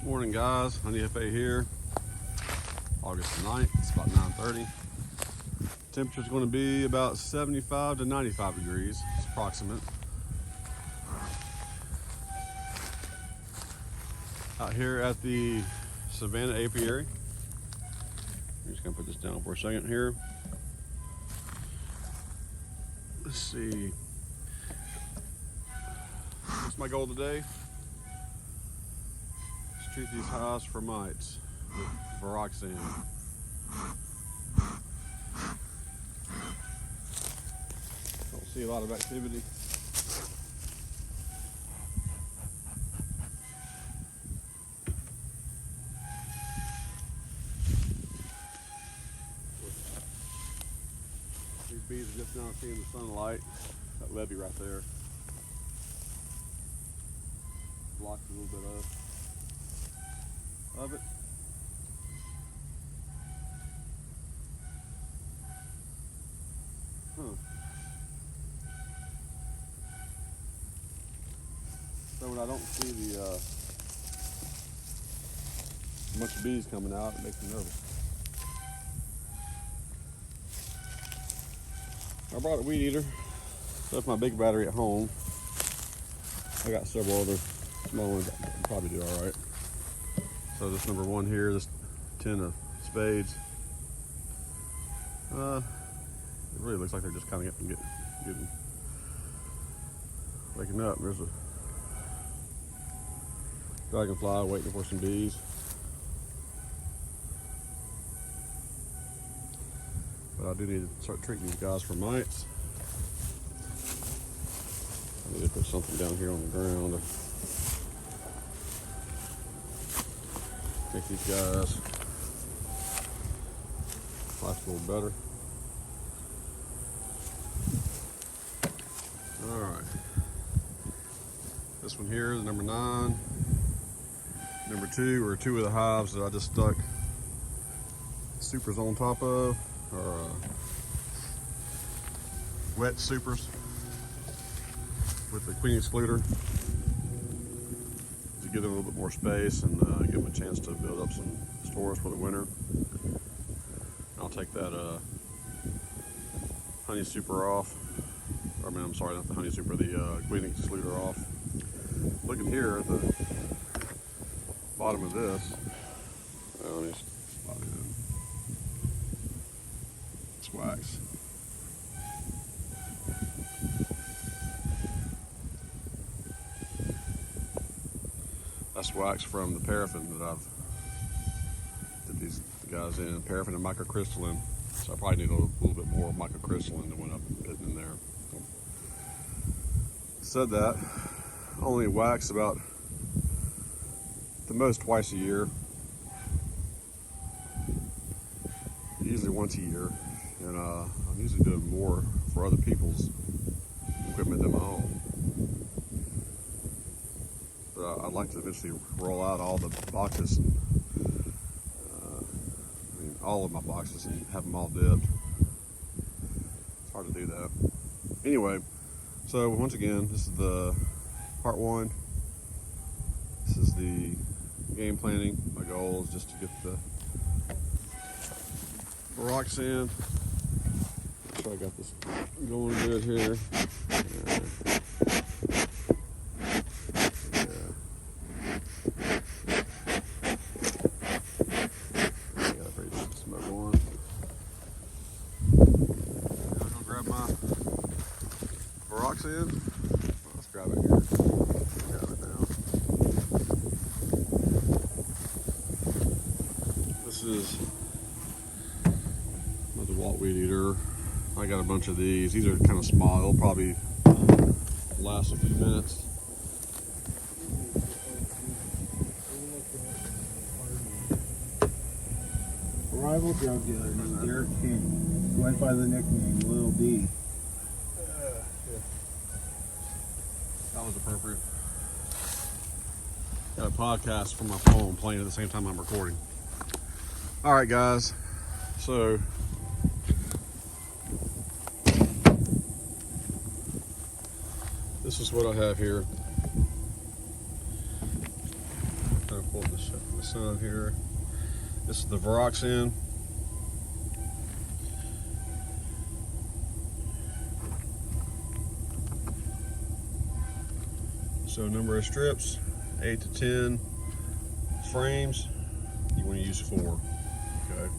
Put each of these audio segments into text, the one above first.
Morning guys, Jefe here. August 9th, it's about 9:30. Temperature's going to be about 75 to 95 degrees. It's approximate. Out here at the Savanna Apiary. I'm just going to put this down for a second here. Let's see. What's my goal today? Treat these hives for mites with VarroxSan. Don't see a lot of activity. These bees are just now seeing the sunlight. That levee right there blocks a little bit of it. So when I don't see the bunch of bees coming out, it makes me nervous. I brought a weed eater. Left my big battery at home. I got several other small ones that can probably do all right. So this number one here, this 10 of spades. It really looks like they're just kind of getting waking up. There's a dragonfly waiting for some bees. But I do need to start treating these guys for mites. I need to put something down here on the ground. Make these guys last a little better. All right. This one here is number 9. Number 2 are 2 of the hives that I just stuck supers on top of, or wet supers with the queen excluder. Give them a little bit more space and give them a chance to build up some stores for the winter. I'll take that honey super off. I'm sorry, not the honey super, the queen excluder off. Looking here at the bottom of this, let me spot it in. It's wax. That's wax from the paraffin that I've did these guys in, paraffin and microcrystalline. So I probably need a little bit more microcrystalline than what I'm putting in there. Said that, I only wax about the most twice a year, usually once a year, and I'm usually doing more for other people's equipment than my own. I'd like to eventually roll out all the boxes, all of my boxes, and have them all dipped. It's hard to do that. Anyway, so once again, this is the part 1. This is the game planning. My goal is just to get the VarroxSan. Make sure I got this going good here. VarroxSan. Let's grab it here. Grab it now. This is another Walt weed eater. I got a bunch of these. These are kind of small. They'll probably last a few minutes. Rival drug dealer named Derek King, who went by the nickname Lil D. That was appropriate. Got a podcast from my phone playing at the same time I'm recording. All right, guys. So this is what I have here. Kind of pull this Set from the sun here. This is the VarroxSan. So number of strips, 8 to 10 frames. You want to use 4. Okay.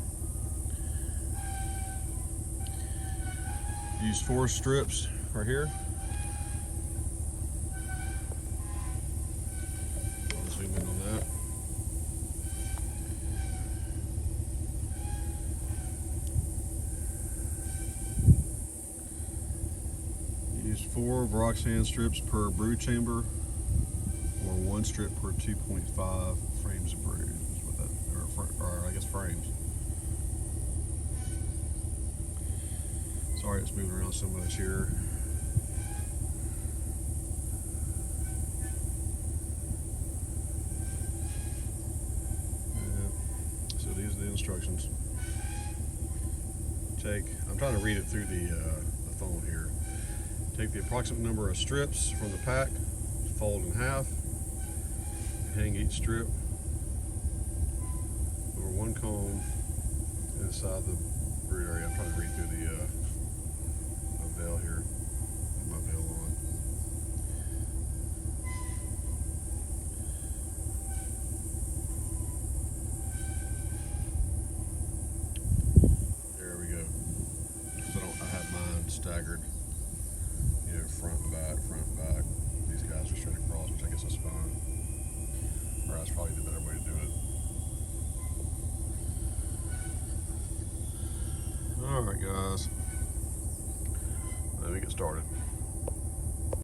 Use 4 strips right here. I'll zoom in on that. Use 4 VarroxSan strips per brood chamber, or 1 strip per 2.5 frames of brood, is what that, or I guess frames. Sorry, it's moving around so much here. So these are the instructions. I'm trying to read it through the phone here. Take the approximate number of strips from the pack, fold in half, and hang each strip over 1 comb inside the brood area. I'm trying to read through the veil here.